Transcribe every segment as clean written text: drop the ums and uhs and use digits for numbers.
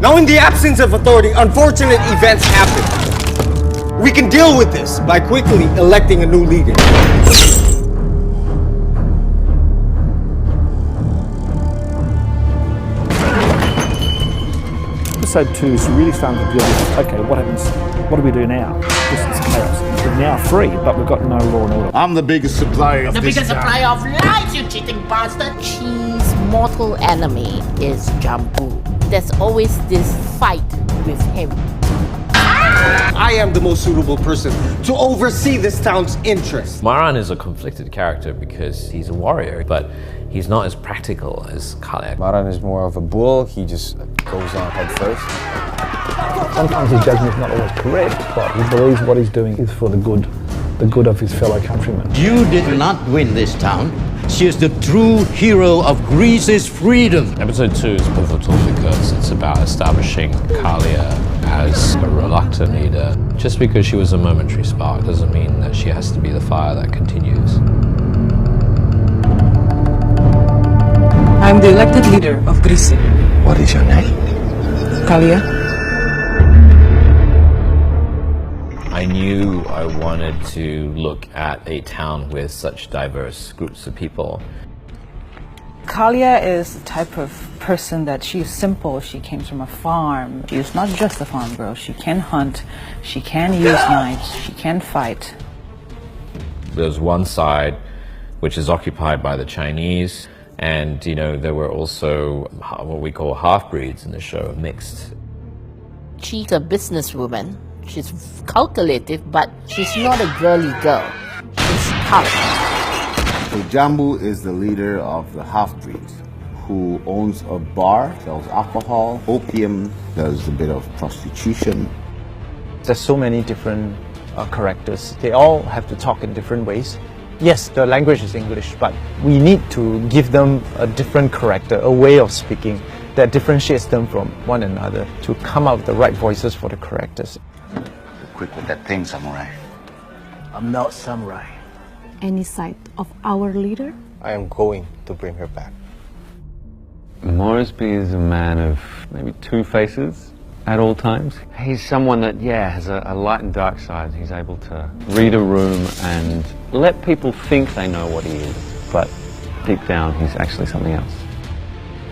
Now, in the absence of authority, unfortunate events happen. We can deal with this by quickly electing a new leader. Episode 2 is really starting to deal with, okay, what happens? What do we do now? This is chaos. We're now free, but we've got no law and order. I'm the biggest supplier of The biggest supplier of lies, you cheating bastard! Chi's mortal enemy is Jambu. There's always this fight with him. I am the most suitable person to oversee this town's interests. Marthino is a conflicted character because he's a warrior, but he's not as practical as Khaled. Marthino is more of a bull. He just goes on head first. Sometimes his judgment is not always correct, but he believes what he's doing is for the good of his fellow countrymen. You did not win this town. She is the true hero of Grisse's freedom. Episode 2 is pivotal because it's about establishing Kalia as a reluctant leader. Just because she was a momentary spark doesn't mean that she has to be the fire that continues. I'm the elected leader of Grisse. What is your name? Kalia. I knew I wanted to look at a town with such diverse groups of people. Kalia is the type of person that she's simple. She came from a farm. She's not just a farm girl. She can hunt, she can use knives, she can fight. There's one side which is occupied by the Chinese, and there were also what we call half-breeds in the show, mixed. She's a businesswoman. She's calculative, but she's not a girly girl. She's tough. So Jambu is the leader of the half-breeds who owns a bar, sells alcohol, opium, does a bit of prostitution. There's so many different characters. They all have to talk in different ways. Yes, the language is English, but we need to give them a different character, a way of speaking that differentiates them from one another to come up with the right voices for the characters. Quick with that thing, samurai. I'm not samurai. Any sight of our leader? I am going to bring her back. Moresby is a man of maybe two faces at all times. He's someone that, has a light and dark side. He's able to read a room and let people think they know what he is, but deep down he's actually something else.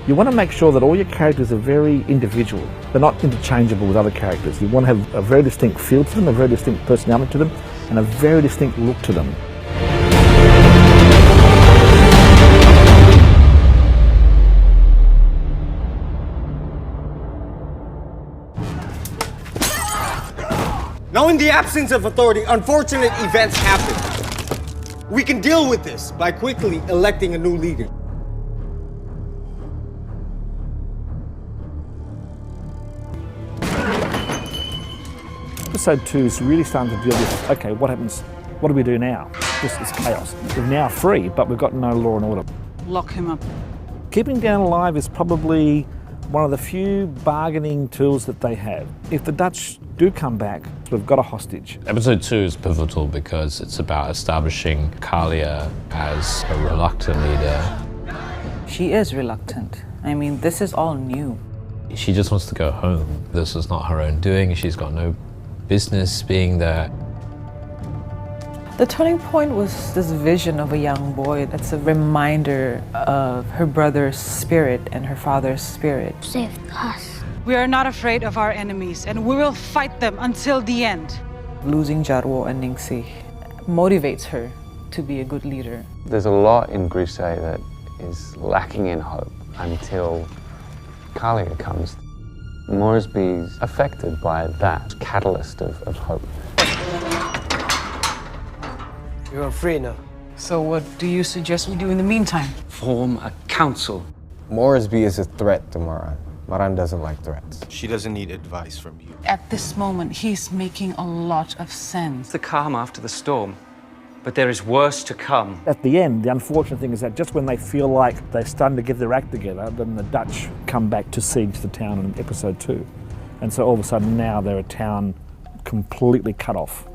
You want to make sure that all your characters are very individual. They're not interchangeable with other characters. You want to have a very distinct feel to them, a very distinct personality to them, and a very distinct look to them. Now, in the absence of authority, unfortunate events happen. We can deal with this by quickly electing a new leader. Episode 2 is really starting to deal with, okay, what happens? What do we do now? This is chaos. We're now free, but we've got no law and order. Lock him up. Keeping down alive is probably one of the few bargaining tools that they have. If the Dutch do come back, we've got a hostage. Episode 2 is pivotal because it's about establishing Kalia as a reluctant leader. She is reluctant. I mean, this is all new. She just wants to go home. This is not her own doing. She's got no business being there. The turning point was this vision of a young boy that's a reminder of her brother's spirit and her father's spirit. Saved us. We are not afraid of our enemies, and we will fight them until the end. Losing Jarwo and Ningsi motivates her to be a good leader. There's a lot in Grisse that is lacking in hope until Kalia comes. Moresby's affected by that catalyst of hope. You're free now. So what do you suggest we do in the meantime? Form a council. Moresby is a threat to Marthino. Marthino doesn't like threats. She doesn't need advice from you. At this moment, he's making a lot of sense. The calm after the storm, but there is worse to come. At the end, the unfortunate thing is that just when they feel like they're starting to get their act together, then the Dutch come back to siege the town in episode 2. And so all of a sudden now they're a town completely cut off.